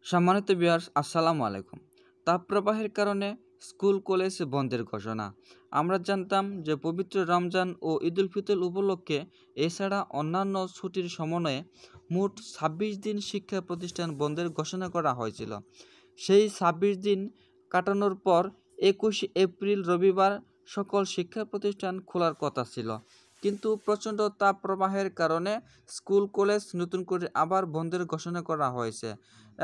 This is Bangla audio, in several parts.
সম্মানিত ভিউয়ার্স, আসসালামু আলাইকুম। তাপপ্রবাহের কারণে স্কুল কলেজ বন্ধের ঘোষণা। আমরা জানতাম যে পবিত্র রমজান ও ঈদুল ফিতর উপলক্ষে এছাড়া অন্যান্য ছুটির সমন্বয়ে মোট ২৬ দিন শিক্ষা প্রতিষ্ঠান বন্ধের ঘোষণা করা হয়েছিল। সেই ২৬ দিন কাটানোর পর ২১ এপ্রিল রবিবার সকল শিক্ষা প্রতিষ্ঠান খোলার কথা ছিল, কিন্তু প্রচণ্ড তাপপ্রবাহের কারণে স্কুল কলেজ নতুন করে আবার বন্ধের ঘোষণা করা হয়েছে।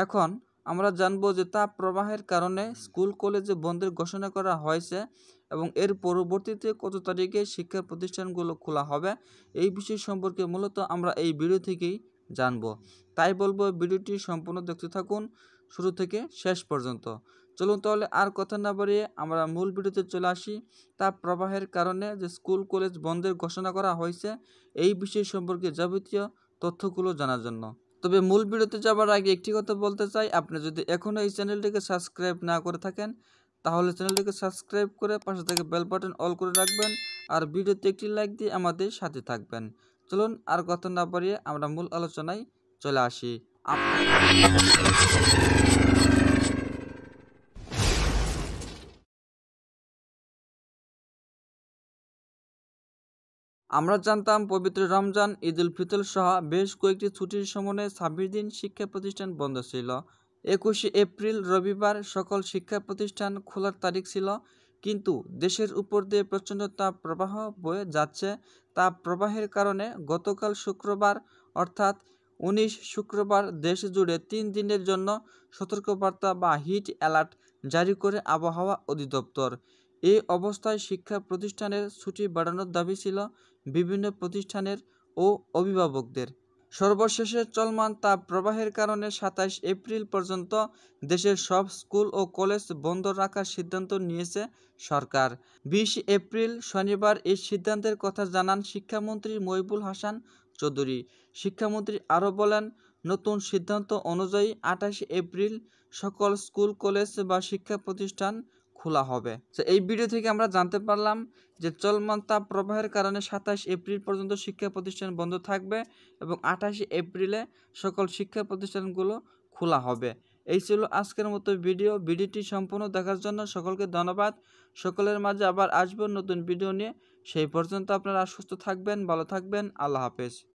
এখন আমরা জানব যে তাপ প্রবাহের কারণে স্কুল কলেজে বন্ধের ঘোষণা করা হয়েছে এবং এর পরবর্তীতে কত তারিখে শিক্ষা প্রতিষ্ঠানগুলো খোলা হবে, এই বিষয় সম্পর্কে মূলত আমরা এই ভিডিও থেকেই জানব। তাই বলবো ভিডিওটি সম্পূর্ণ দেখতে থাকুন শুরু থেকে শেষ পর্যন্ত। চলুন তাহলে আর কথা না বাড়িয়ে আমরা মূল ভিডিওতে চলে আসি। তাপ প্রবাহের কারণে যে স্কুল কলেজ বন্ধের ঘোষণা করা হয়েছে এই বিষয় সম্পর্কে যাবতীয় তথ্যগুলো জানার জন্য। তবে মূল ভিডিওতে যাবার আগে একটি কথা বলতে চাই, আপনি যদি এখনও এই চ্যানেলটিকে সাবস্ক্রাইব না করে থাকেন তাহলে চ্যানেলটিকে সাবস্ক্রাইব করে পাশে থেকে বেল বাটন অল করে রাখবেন আর ভিডিওতে একটি লাইক দিয়ে আমাদের সাথে থাকবেন। চলুন আর কথা না বাড়িয়ে আমরা মূল আলোচনায় চলে আসি। আমরা জানতাম পবিত্র রমজান, ঈদুল ফিতর সহ বেশ কয়েকটি ছুটির সমন্বয়ে ২৬ দিন শিক্ষা প্রতিষ্ঠান বন্ধ ছিল। ২১ এপ্রিল রবিবার সকল শিক্ষা প্রতিষ্ঠান খোলার তারিখ ছিল, কিন্তু দেশের উপর দিয়ে প্রচণ্ড তাপ প্রবাহ বয়ে যাচ্ছে। তাপ প্রবাহের কারণে গতকাল শুক্রবার অর্থাৎ ১৯ শুক্রবার দেশ জুড়ে ৩ দিনের জন্য সতর্কবার্তা বা হিট অ্যালার্ট জারি করে আবহাওয়া অধিদপ্তর। এই অবস্থায় শিক্ষা প্রতিষ্ঠানের ছুটি বাড়ানোর দাবি ছিল বিভিন্ন প্রতিষ্ঠানের ও অভিভাবকদের। সর্বশেষে চলমান তাপ প্রবাহের কারণে ২৭ এপ্রিল পর্যন্ত দেশের সব স্কুল ও কলেজ বন্ধ রাখার সিদ্ধান্ত নিয়েছে সরকার। ২০ এপ্রিল শনিবার এই সিদ্ধান্তের কথা জানান শিক্ষামন্ত্রী মহিবুল হাসান চৌধুরী। শিক্ষামন্ত্রী আরও বলেন, নতুন সিদ্ধান্ত অনুযায়ী ২৮ এপ্রিল সকল স্কুল কলেজ বা শিক্ষা প্রতিষ্ঠান খোলা হবে। এই ভিডিও থেকে আমরা জানতে পারলাম যে চলমান তাপ প্রবাহের কারণে ২৭ এপ্রিল পর্যন্ত শিক্ষা প্রতিষ্ঠান বন্ধ থাকবে এবং ২৮ এপ্রিলে সকল শিক্ষা প্রতিষ্ঠানগুলো খোলা হবে। এই ছিল আজকের মতো ভিডিওটি সম্পূর্ণ দেখার জন্য সকলকে ধন্যবাদ। সকলের মাঝে আবার আসবেন নতুন ভিডিও নিয়ে। সেই পর্যন্ত আপনারা সুস্থ থাকবেন, ভালো থাকবেন। আল্লাহ হাফেজ।